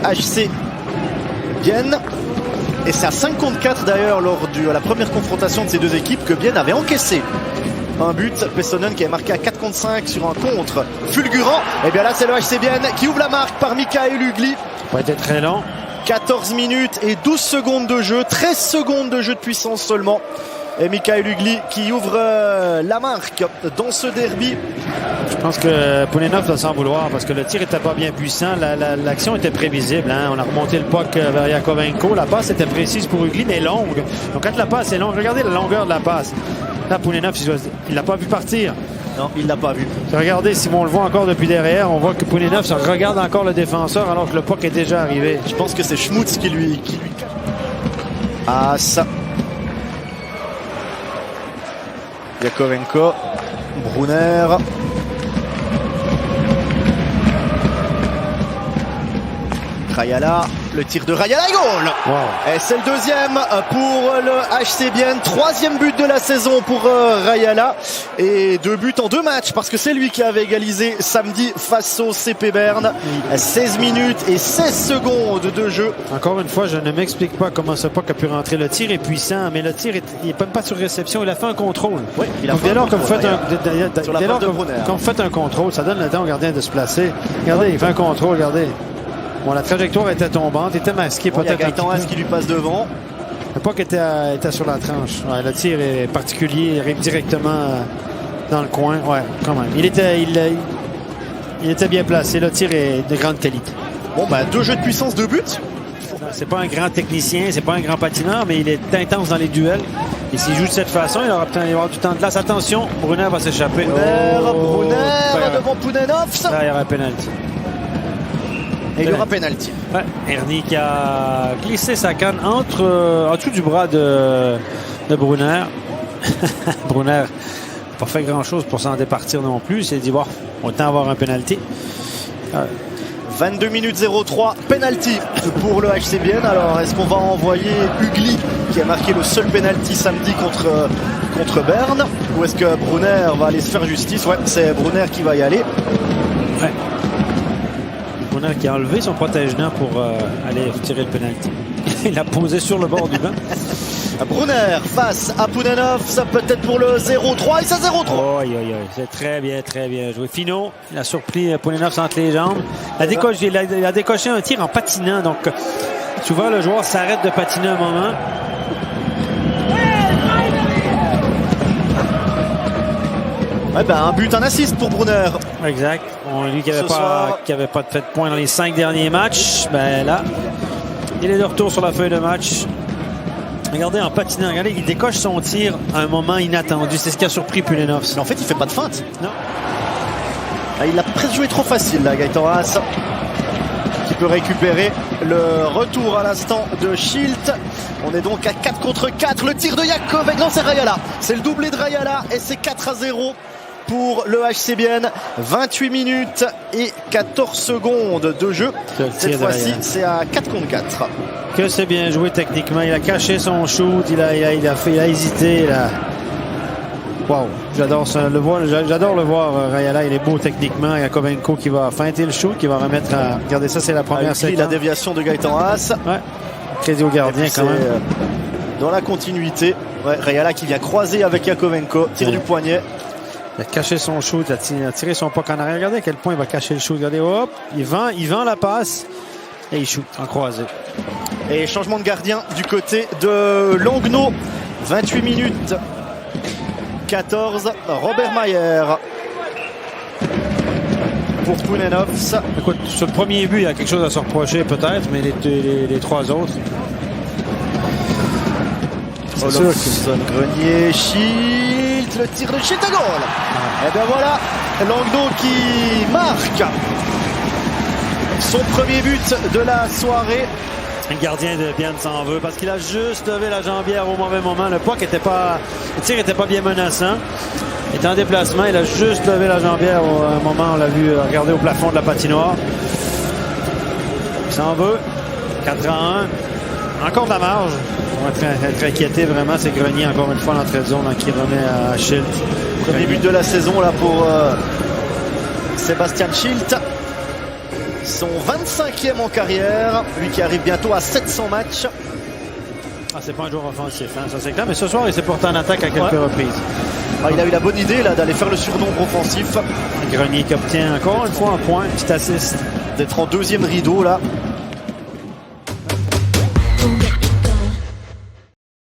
HC Bienne. Et c'est à 5 contre 4 d'ailleurs lors de la première confrontation de ces deux équipes que Bienne avait encaissé un but. Pessonen qui est marqué à 4 contre 5 sur un contre fulgurant. Et bien là c'est le HC Bienne qui ouvre la marque par Michael Ugli. Ça va être très long. 14 minutes et 12 secondes de jeu, 13 secondes de jeu de puissance seulement. Et Michael Ugli qui ouvre la marque dans ce derby. Je pense que Poulenov doit s'en vouloir parce que le tir était pas bien puissant. L'action était prévisible. Hein? On a remonté le puck vers Yakovenko. La passe était précise pour Ugli, mais longue. Donc quand la passe est longue, regardez la longueur de la passe. Là, Poulenov, il l'a pas vu partir. Non, il l'a pas vu. Regardez, si on le voit encore depuis derrière, on voit que Poulenov se regarde encore le défenseur alors que le puck est déjà arrivé. Je pense que c'est Schmutz qui lui... Ah, ça. Yakovenko, Brunner. Rayala, le tir de Rayala et goal. Wow. Et c'est le deuxième pour le HC Bienne. Troisième but de la saison pour Rayala. Et 2 buts en 2 matchs parce que c'est lui qui avait égalisé samedi face au CP Berne. 16 minutes et 16 secondes de jeu. Encore une fois, je ne m'explique pas comment ce puck a pu rentrer. Le tir est puissant, mais le tir, il n'est même pas sur réception. Il a fait un contrôle. Oui, il a donc, fait dès lors que vous faites quand vous faites un contrôle, ça donne le temps au gardien de se placer. Regardez, il fait un contrôle, regardez. Bon, la trajectoire était tombante, était masquée bon, peut-être. Il y a Gaëtan Haas qui lui passe devant. Le puck était sur la tranche. Ouais, le tir est particulier, il arrive directement dans le coin. Ouais, quand même. Il était bien placé. Le tir est de grande qualité. Bon, 2 jeux de puissance, 2 buts. C'est pas un grand technicien, c'est pas un grand patineur, mais il est intense dans les duels. Et s'il joue de cette façon, il aura du temps de glace. Attention, Brunner va s'échapper. Brunner devant Poulenov. Là, il y aura un penalty. Et il y aura penalty. Ouais, Ernie qui a glissé sa canne en dessous du bras de Brunner. Brunner n'a pas fait grand-chose pour s'en départir non plus. Il s'est dit, bon, autant avoir un penalty. 22 minutes 03, penalty pour le HC Bienne. Alors, est-ce qu'on va envoyer Ugli, qui a marqué le seul penalty samedi contre Berne, ou est-ce que Brunner va aller se faire justice? Ouais, c'est Brunner qui va y aller. Ouais. Brunner qui a enlevé son protège-dents pour aller tirer le penalty. Il a posé sur le bord du banc. Brunner face à Poulenov, ça peut être pour le 0-3 et ça 0-3. C'est très bien joué. Finot, il a surpris Poulenov entre les jambes. Il a décoché un tir en patinant. Donc, souvent, le joueur s'arrête de patiner un moment. Ouais, un but, un assist pour Brunner. Exact. Lui qui n'avait pas fait de points dans les 5 derniers matchs. Là, il est de retour sur la feuille de match. Regardez, en patinant, regardez, il décoche son tir à un moment inattendu. C'est ce qui a surpris Poulenov. Mais en fait, il fait pas de feinte. Non. Il a presque joué trop facile, là, Gaëtan Haas, qui peut récupérer le retour à l'instant de Schilt. On est donc à 4 contre 4. Le tir de Yakovek. Non, c'est Rayala. C'est le doublé de Rayala et c'est 4-0 pour le HC Bienne. 28 minutes et 14 secondes de jeu. Cette fois-ci, c'est à 4 contre 4. Que c'est bien joué techniquement. Il a caché son shoot. Il a hésité. Wow. J'adore le voir, Rayala. Il est beau techniquement. Yakovenko qui va feinter le shoot, qui va remettre à... Regardez, ça, c'est la première séquence. La déviation de Gaëtan Haas. Ouais. Crédit au gardien quand même. Dans la continuité. Ouais, Rayala qui vient croiser avec Yakovenko. Tire du poignet. Il a caché son shoot, il a tiré son puck en arrière. Regardez à quel point il va cacher le shoot. Regardez, hop, il vend la passe et il shoot en croisé. Et changement de gardien du côté de Langnau. 28 minutes 14. Robert Mayer pour Poulenov. Écoute, sur le premier but, il y a quelque chose à se reprocher peut-être, mais les 3 autres. C'est sûr que Grenier, Schilt, le tir de Schilt à goal. Et bien voilà, Langnau qui marque son premier but de la soirée. Le gardien de Bienne s'en veut parce qu'il a juste levé la jambière au mauvais moment. Le tir n'était pas bien menaçant. Il était en déplacement, il a juste levé la jambière au moment où on l'a vu regarder au plafond de la patinoire. Il s'en veut. 4-1. Encore de la marge. On va être inquiété vraiment. C'est Grenier encore une fois l'entrée de zone qui remet à Schilt. Premier but de la saison là pour Sébastien Schilt. Son 25e en carrière, lui qui arrive bientôt à 700 matchs. Ah, c'est pas un joueur offensif, hein, ça c'est clair. Mais ce soir, il s'est porté en attaque à quelques reprises. Ah, il a eu la bonne idée là d'aller faire le surnombre offensif. Grenier qui obtient encore une fois un point, petit assist. D'être en deuxième rideau là.